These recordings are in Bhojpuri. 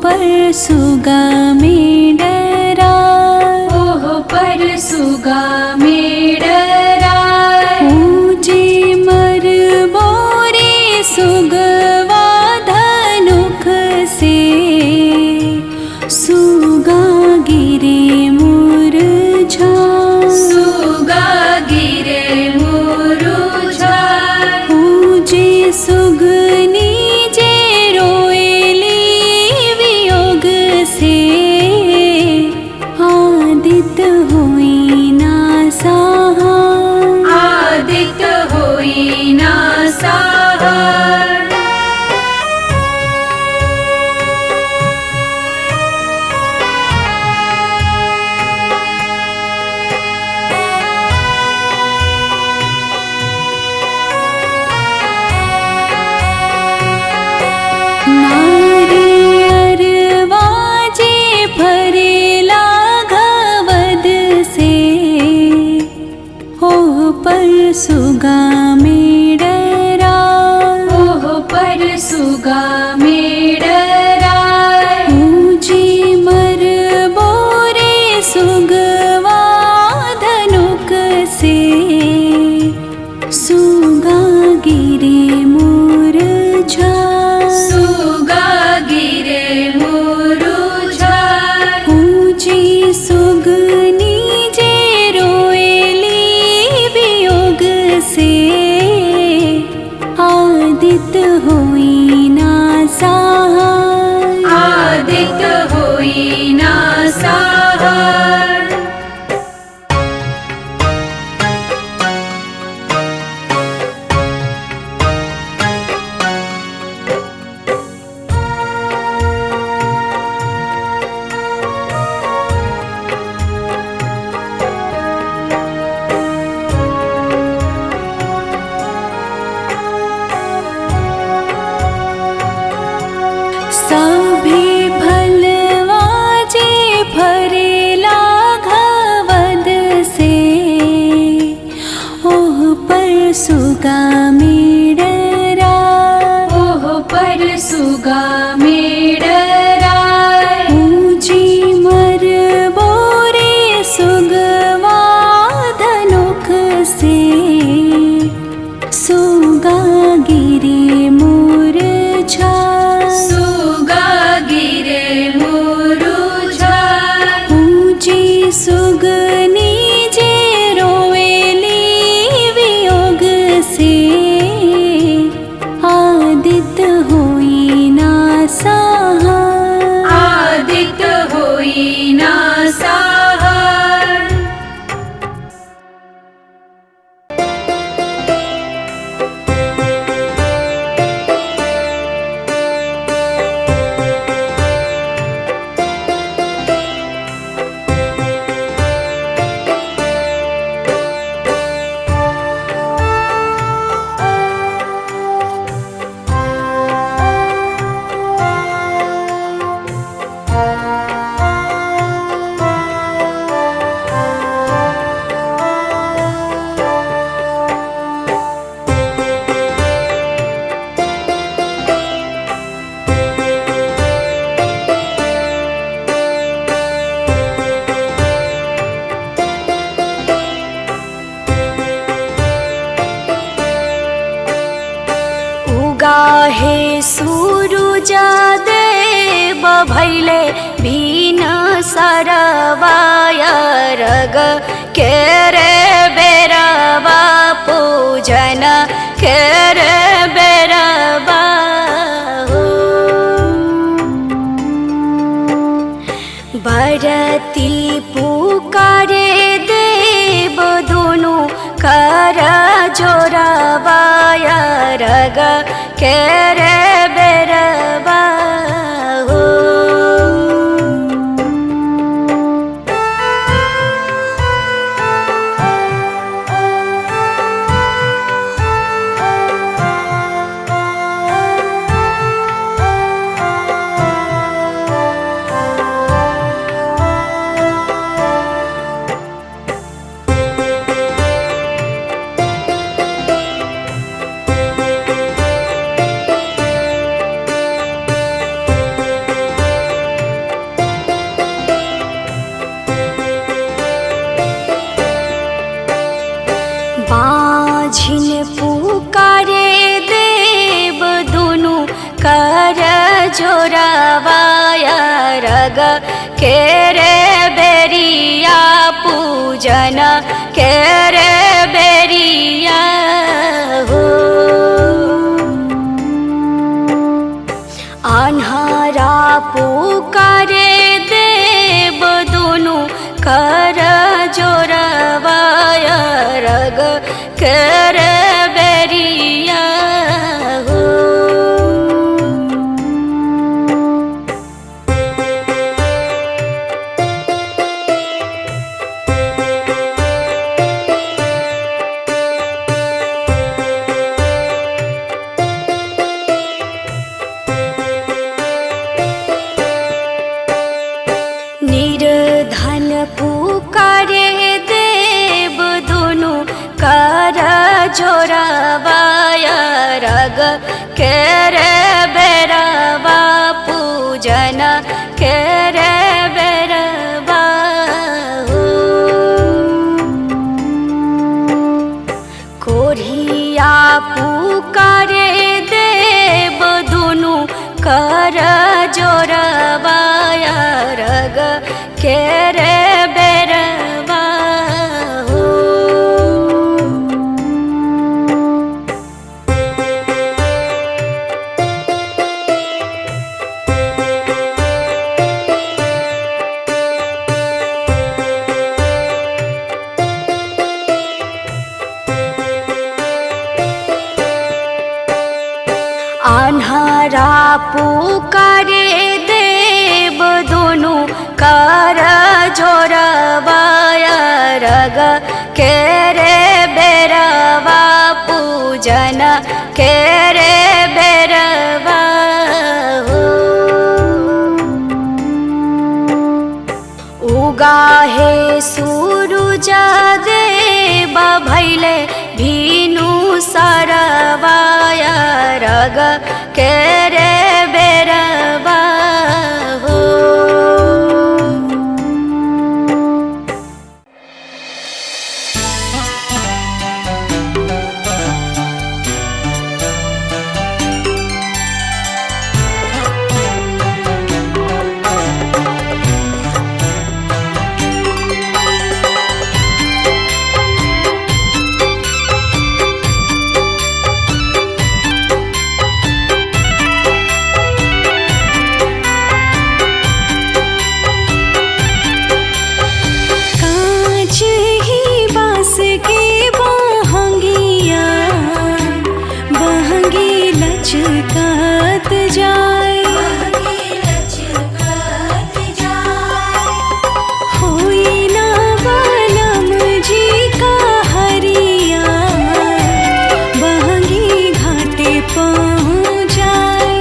पर सुगा में डरा, ओह पर सुगा में डरा। ऊँचे मर बोरे सुगवा धनुख से, सुगा गिरे मुरझा, सुगा गिरे मुरझा। ऊँचे सुगनी जे रोएली वियोग से, आदित होई ना सहाय, आदित होई ना सहाय। नारियरवा जे भरेला घवद से, ओह पर सुगा में डरा, ओह पर सुगा में डरा। ऊँची मर बोरे सुगवा धनुक से, सुगा गिरे मुरझा, सुगा गिरे मुरझा। ऊँची सुगनी जे रोएली वियोग से, आदित होई ना सहाय, आदित होई ना सहाय। सभे भलवा जे भरेला घवद से, ओह पर सुगा में डरा, ओह पर सुगा में डरा। ऊँची मर बोरे सुगवा धनुख से, सुगा गिरे मुरझा, सुगा गिरे मुरझा। ऊँची सुगनी जे रोएली वियोग से, आदित होई ना सहाय, आदित होई ना सहाय। गाहे सूरुज देव भैले भीन सरवाय रग केरे बेरवा पूजन केरे बेरवा हो। बरती पुकारे देव दोनों कर जोरावाय रग केरे बेरवा हो। जोरावाया रग केरे बेरिया पूजन केरे बेरिया हो। अन्हारा पुकारे देव दोनों कर जोरावाया रग केरे बेरिया हो। निर्धन पुकारे देव दोनों कर जोरावाया रग केरे बेरवा पूजन केरे बेरवा हो। कोरिया पुकारे देव दोनों कर जोरावाया रग केरे बेरवा हो। अन्हारा पुकारे देव दोनों कर जोरावाया रग केरे बेरवा पूजन केरे बेरवा हो। उगा हे सूरुज देव भैले भीनु सरवाया रग केरे बेरवा हो। लचकात जाए होई ना बालम जी का हरिया बहंगी घाटे पहुँच जाए।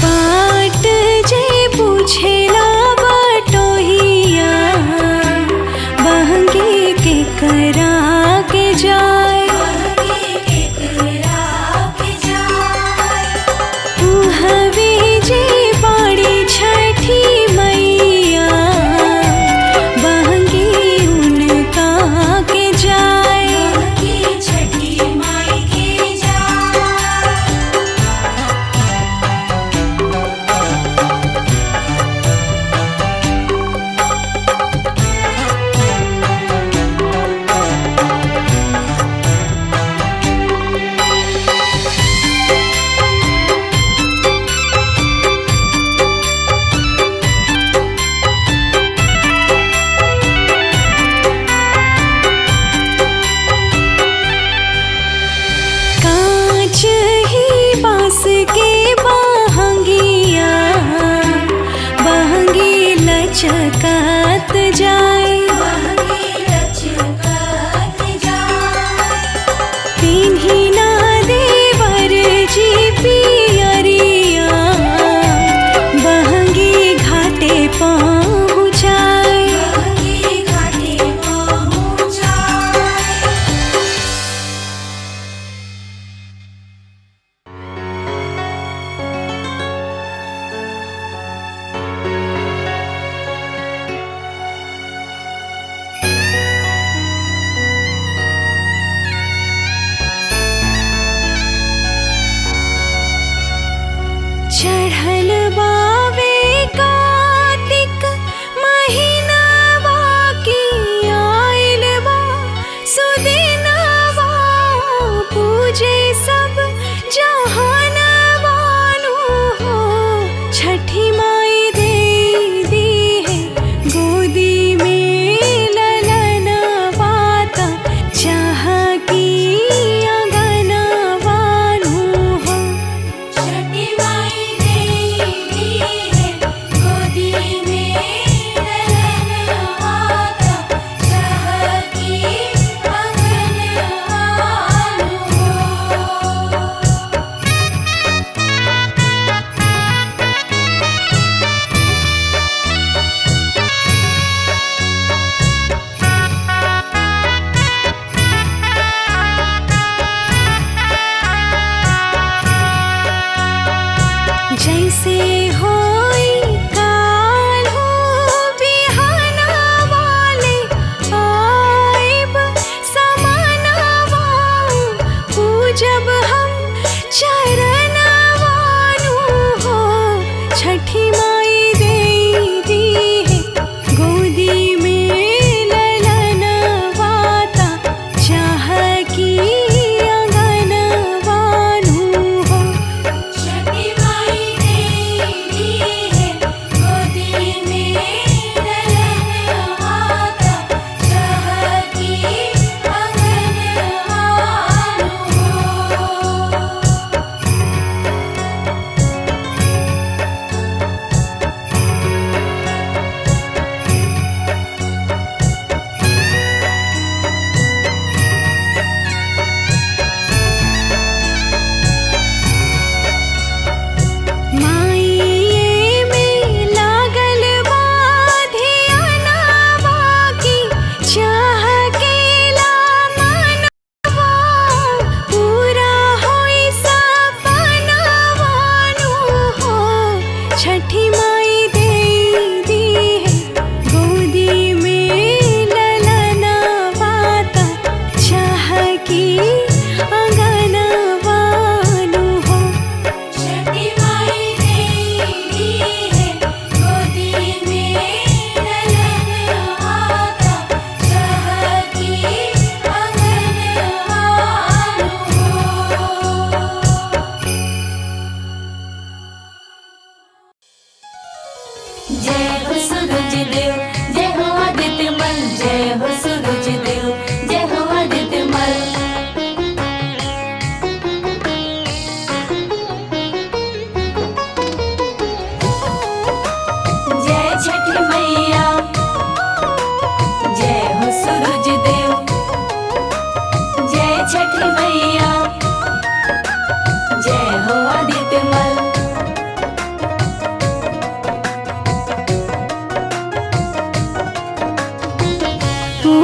बाट जे पूछेला बटोहिया बहंगी के करा के जाए। उहवे जे बाड़ी छठी मैया बहंगी उनका के जाए। लचकात जाए पिन्ही ना देवर जी पियर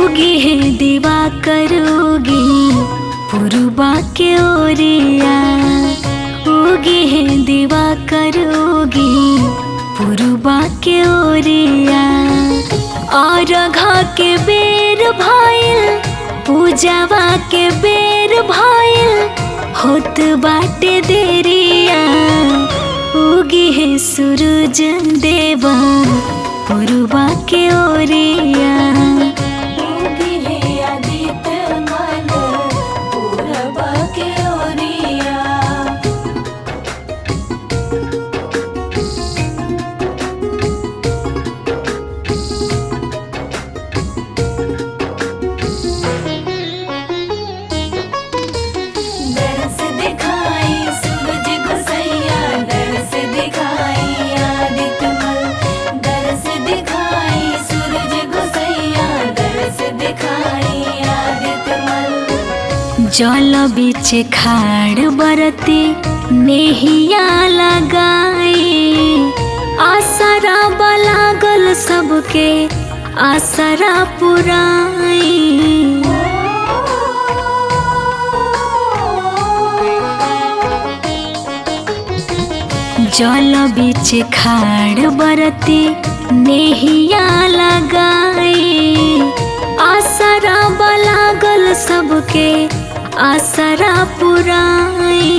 उगी है दिवा करोगी पुरुबा के ओरिया, उगी है दिवा करोगी पुरुबा के ओरिया। और घा के बेर भाईल पूजावा के बेर भाईल होत बाटे देरिया। उगी है सूरज देवा पुरुबा के ओरिया, उगी है आदित्य माल पूरबा के ओरिया। दरस दिखाई सूरज गोसैया, दरस दिखाई आदित्य मल, दरस दिखाई सूरज गोसैया, दरस दिखाई आदित्य मल। जल बीच खाड़ बरती नेहिया लगाई, आसरा बलागल सबके आसरा पुराई। जल बीच खाड़ बरती नेहिया लगाई, आसरा बलागल सबके आसरा पुराई।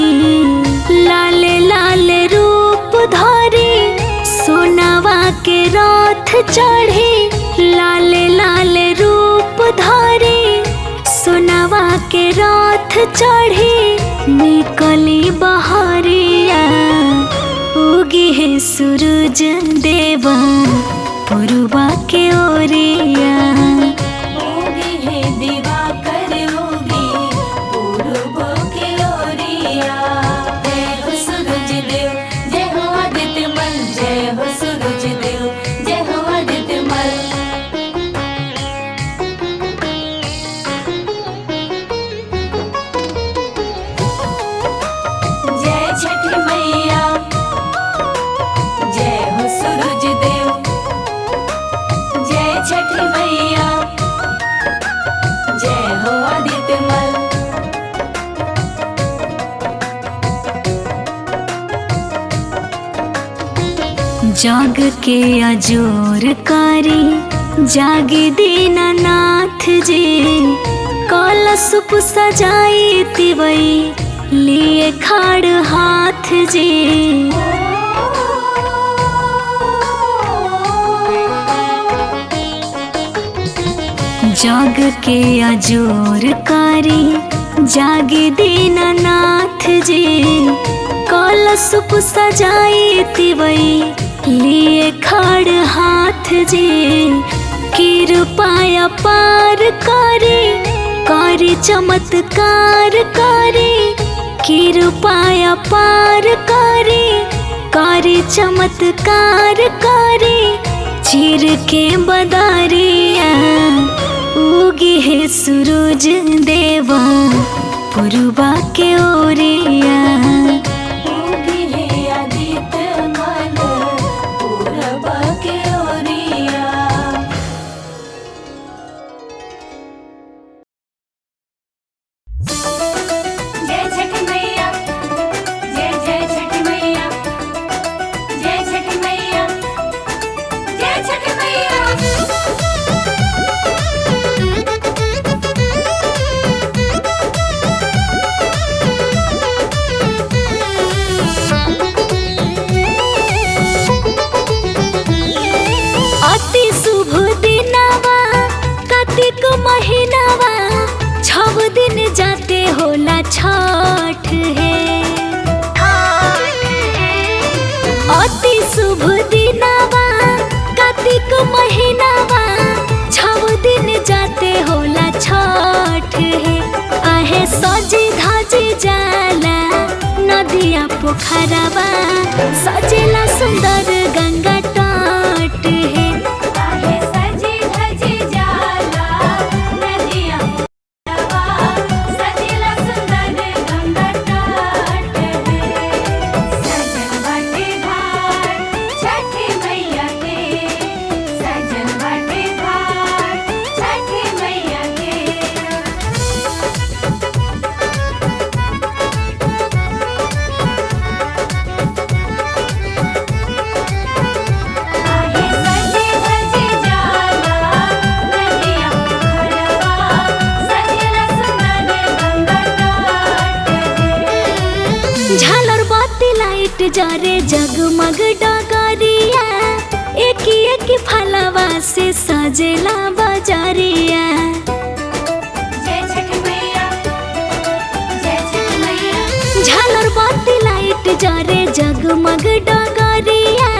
लाले लाले रूप धरी सोनावा के रथ चढ़ी, लाले लाले रूप धरी सोनावा के रथ चढ़ी निकली बहरिया। उगी है सूरज देवा पुरुबा के ओरिया, उगी है दिवा करोगी पूरबा के ओरिया। जय हो सूरज देव, जय हो आदित्य मल, जय हो सूरज देव, जय हो आदित्य मल। जय छठी मैया, जय हो सूरज देव, जय छठी मैया, जय हो आदित्य मल। जाग के अजोर कारी जागे दीनानाथ जी, कलशुप सजाई तिवई लिए खाड़ हाथ जी। जाग के अजोर कारी जागे दीनानाथ जी, कलशुप सजाई तिवई लिए खाड़ हाथ जी। कृपाया पार करी करी चमत्कार करी, कृपाया पार करी करी चमत्कार करी। चीर के बदारिया उगी है सूरज देवा पुरुबा के ओरिया, उगी है आदित्य मल पूरबा के ओरिया। जय छठी मैया, जय जय छठी मैया, जय छठी मैया, जय छठी मैया। अति शुभ दिनवा कार्तिक महीनावा, 6 दिन जाते होला छठ है। अति शुभ दिनवा कार्तिक महीनावा, 6 दिन जाते होला छठ है। आहे सजी धजी जाला नदिया पोखरवा, सजेला सुंदर गंगा तट है। आहे सजी धजी जाला नदिया पोखरवा, सजेला सुंदर गंगा तट है। सजन बाटे घाट छठी मैया के, सजन बाटे घाट छठी मैया जगमग डगरिया एक एक फलवा से सजेला बजरिया। जय छठ मैया, जय छठ मैया। झालर बाती लाइट जरे जगमग डगरिया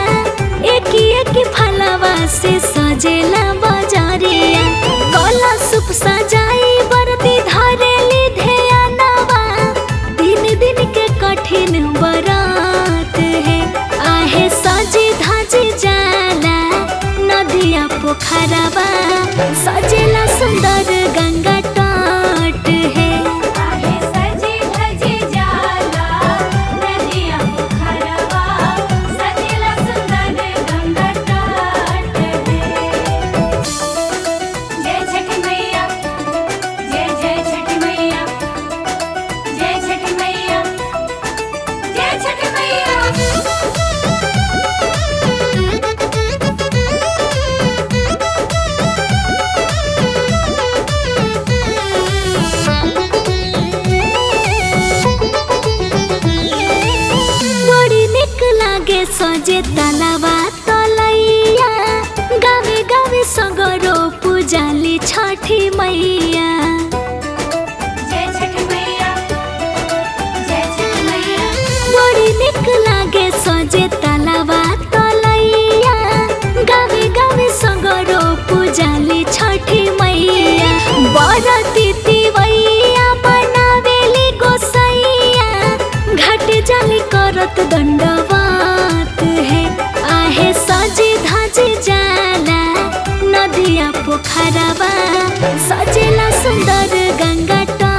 एक एक फलवा से सजेला बजरिया। कला सुप सजाई बरती धरेली ध्यानवा दिन दिन के कठिन बरात है। आहे सजी धजी जाला नदिया पोखरवा सजेला सुंदर गंगा तट है। आहे सजी धजी जाला नदिया पोखरवा सजेला सुंदर गंगा तट है। जय छठ मैया, जय जय छठ मैया, जय छठ मैया, जय छठ मैया। बड़ी निक लागे सजे तलावा तलैया गावे गावे सगरो पूजाली छठी मैया। जय छठ मैया, जय छठ मैया। बड़ी निक लागे सजे तलावा तलैया गावे गावे सगरो पूजाली छठी मैया। बरती तिवैया बनावेली गोसैया घाट जाली करत दंडवात है। आहे सजी धजी जाला नदिया पोखरवा सजेला सुंदर गंगा तट